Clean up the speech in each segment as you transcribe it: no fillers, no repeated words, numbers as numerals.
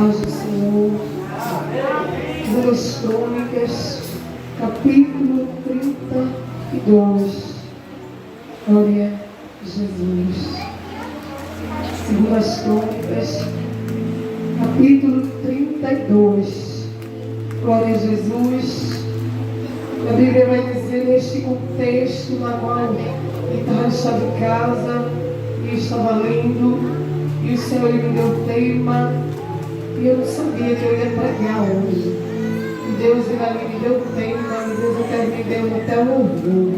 do Senhor. 2 Crônicas, capítulo 32. Glória a Jesus. 2 Crônicas, capítulo 32. Glória a Jesus. A Bíblia vai dizer neste contexto na qual Ricardo estava em casa e estava lendo, e o Senhor me deu o tema, e eu não sabia que eu ia pregar hoje. E Deus ali me deu o tema, e Deus até me deu até o louvor.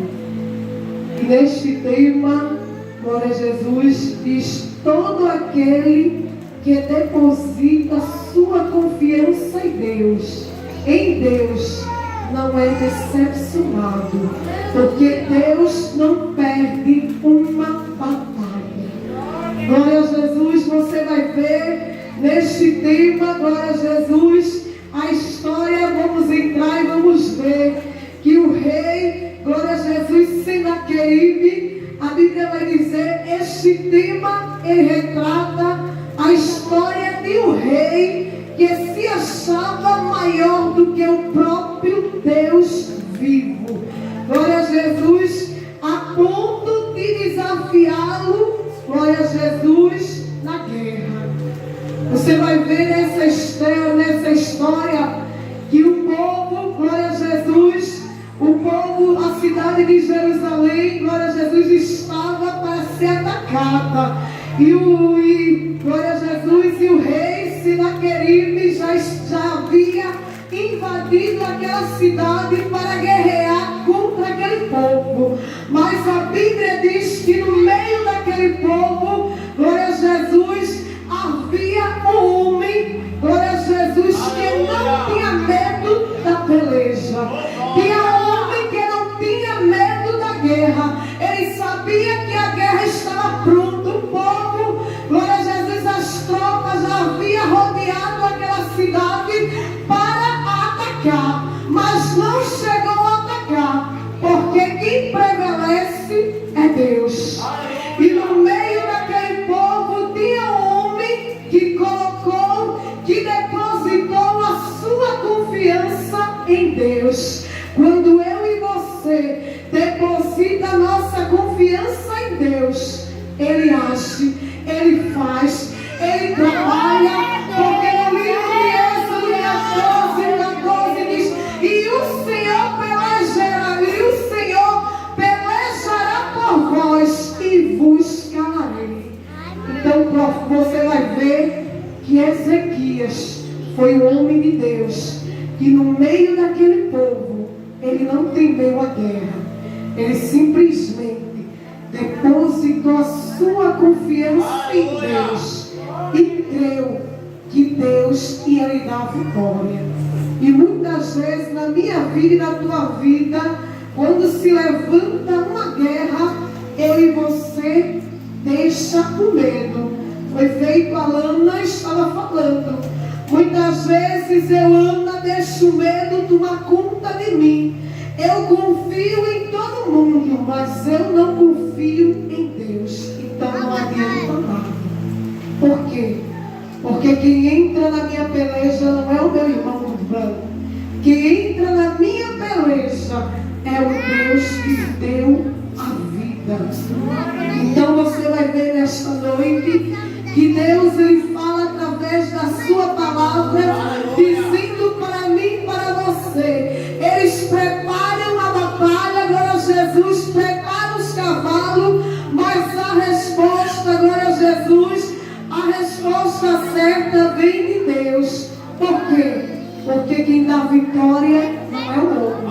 E neste tema, glória a Jesus, diz: todo aquele que deposita sua confiança em Deus, não é decepcionado, porque Deus não perde uma batalha. Glória a Jesus. Você vai ver neste tema, glória a Jesus, a história. Vamos entrar e vamos ver que o rei, glória a Jesus, Senaqueribe, a Bíblia vai dizer, este tema ele retrata a história de um rei que se achava maior do que o próprio Deus vivo. Glória a Jesus, a ponto de desafiá-lo, glória a Jesus, na guerra. Você vai ver nessa história que o povo, glória a Jesus, o povo, a cidade de Jerusalém, glória a Jesus, estava para ser atacada. Glória a Jesus, e o rei Senaqueribe já havia invadido aquela cidade para guerrear contra aquele povo. Mas a Bíblia diz que no meio daquele povo, glória a Jesus, havia um homem, glória a Jesus, que não tinha medo da peleja. Tinha um homem que não tinha medo da guerra. Ele sabia que a guerra estava pronta. O povo, glória a Jesus, as tropas já haviam rodeado aquela cidade para atacar, mas não chegou a atacar, porque quem prevalece é Deus. E no meio daquele povo tinha um homem que depositou a sua confiança em Deus. Quando eu e você deposita a nossa confiança em Deus, Ele age, Ele faz, Ele trabalha, porque no livro de Êxodo 14 diz: e o Senhor pelejará por vós e vos calarei. Então você vai ver que Ezequias foi um homem de Deus, que no meio daquele povo, ele não temeu a guerra. Ele simplesmente depositou a sua confiança em Deus e creu que Deus ia lhe dar vitória. E muitas vezes na minha vida e na tua vida, quando se levanta uma guerra, eu e você deixa o medo. Foi feito, a Lana estava falando. Muitas vezes eu, Ana, deixo o medo tomar conta de mim. Eu confio em todo mundo, mas eu não confio em Deus. Então não adianta nada. Por quê? Porque quem entra na minha peleja não é o meu irmão do branco. Quem entra na minha peleja é o Deus que deu a vida. Então você vai ver nesta noite que Deus ele fala através da sua palavra, dizendo para mim e para você: eles preparam a batalha, glória a Jesus, preparam os cavalos, mas a resposta, glória a Jesus, a resposta certa vem de Deus. Por quê? Porque quem dá vitória não é o homem,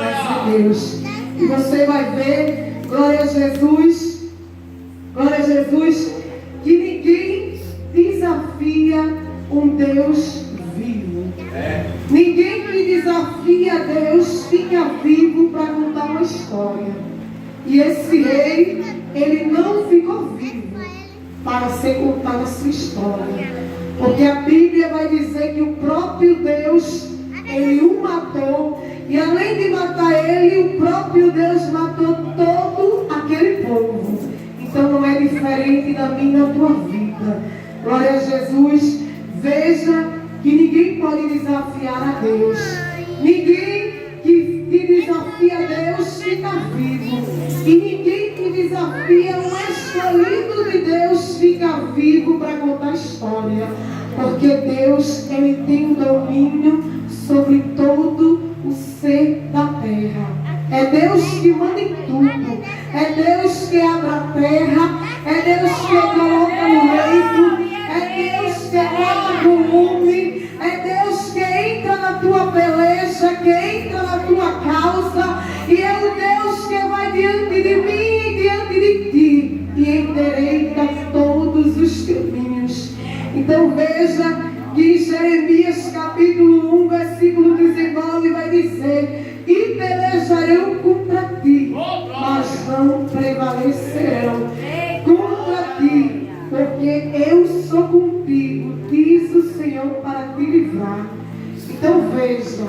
mas é Deus. E você vai ver, glória a Jesus, que ninguém desafia um Deus vivo. Ninguém que desafia Deus fica vivo para contar uma história. E esse rei, ele não ficou vivo para ser contada a sua história. Porque a Bíblia vai dizer que o próprio Deus, ele o matou. E além de matar ele, o próprio Deus matou todo aquele povo. Então não é diferente da minha e da tua vida. Glória a Jesus. Veja ninguém pode desafiar a Deus. Ninguém que desafia a Deus fica vivo. E ninguém que desafia o escolhido de Deus fica vivo para contar a história. Porque Deus, Ele tem o domínio sobre todo o ser da terra. É Deus que manda em tudo. É Deus que abre a terra. É Deus que coloca no leito. É Deus que coloca no lume. É Deus que entra na tua peleja, que entra na tua causa. E é o Deus que vai diante de mim e diante de ti. E endireita todos os caminhos. Então veja que em Jeremias capítulo 1, versículo 19 vai dizer: e pelejarão contra ti, mas não prevalecerão contra ti, porque eu sou contigo, diz o Senhor, para te livrar. Então veja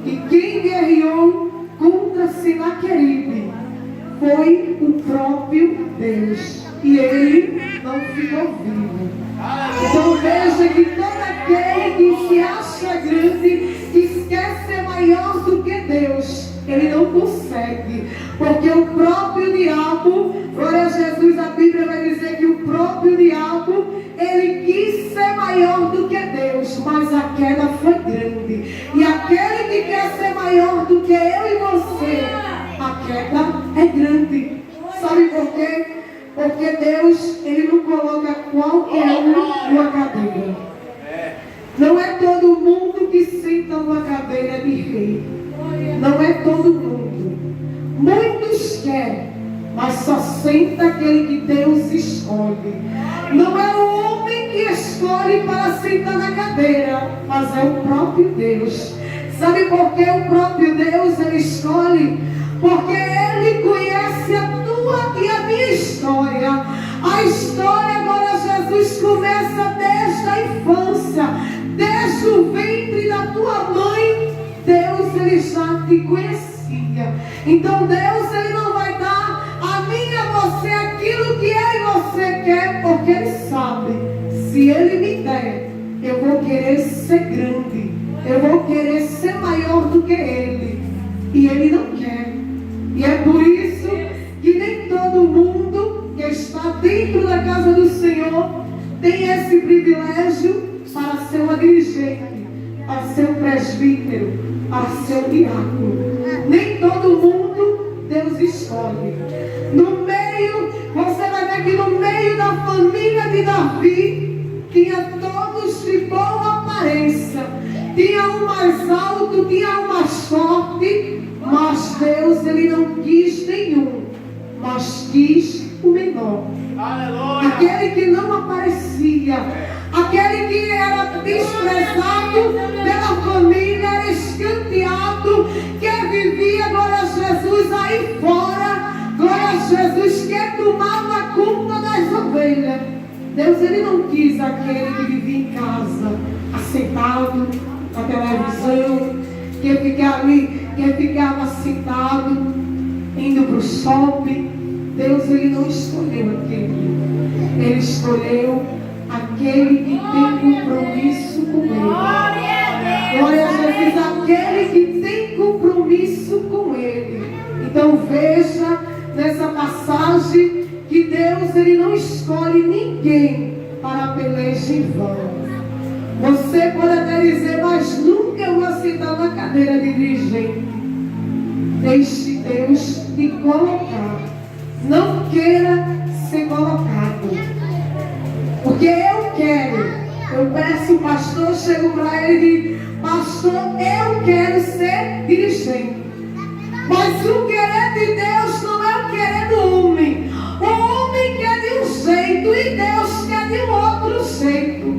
que quem guerreou contra Senaqueribe foi o próprio Deus, e ele não ficou vivo. Então veja que todo aquele que se acha grande, que quer ser maior do que Deus, ele não consegue, porque o próprio diabo, glória a Jesus, a Bíblia vai dizer que o próprio diabo, ele quis ser maior do que Deus, mas a queda foi grande. E aquele que quer ser maior do que eu e você, a queda é grande. Sabe por quê? Porque Deus, Ele não coloca qualquer um numa cadeira. Não é todo mundo que senta numa cadeira de rei. Não é todo mundo. Muitos querem, mas só senta aquele que Deus escolhe. Não é o homem que escolhe para sentar na cadeira, mas é o próprio Deus. Sabe por que o próprio Deus Ele escolhe? Porque Ele conhece a tua e a minha história. A história, agora Jesus, começa desde a infância, desde o ventre da tua mãe. Deus, Ele já te conhecia. Então Deus, Ele não vai dar a mim e a você aquilo que eu e você quer, porque Ele sabe, se Ele me der, eu vou querer ser grande, eu vou querer ser maior do que Ele. E Ele não quer. E é por isso que nem todo mundo que está dentro da casa do Senhor tem esse privilégio para ser uma dirigente, para ser um presbítero, para ser um diácono. Nem todo mundo Deus escolhe. No meio, você vai ver que no meio da família de Davi, tinha todos de boa aparência. Tinha um mais alto, tinha um mais forte. Mas Deus, Ele não quis nenhum, mas quis o menor. Aleluia. Aquele que não aparecia, aquele que era desprezado pela família, era escanteado, que vivia, glória a Jesus, aí fora, glória a Jesus, que tomava conta das ovelhas. Deus, Ele não quis aquele que vivia em casa, assentado na televisão, que ficava sentado, indo para o shopping. Deus, Ele não escolheu aquele. Ele escolheu aquele que tem compromisso com Ele. Glória a Jesus, aquele que tem compromisso com Ele. Então veja nessa passagem que Deus, Ele não escolhe ninguém para a peleja em vão. Você pode até dizer, mas nunca eu vou sentar na cadeira de dirigente. Deixe Deus te colocar. Não queira ser colocado. Porque eu quero. Eu peço o pastor, chego para ele e digo, pastor, eu quero ser dirigente. Mas o querer de Deus não é o querer do homem. O homem quer de um jeito e Deus quer de um outro jeito.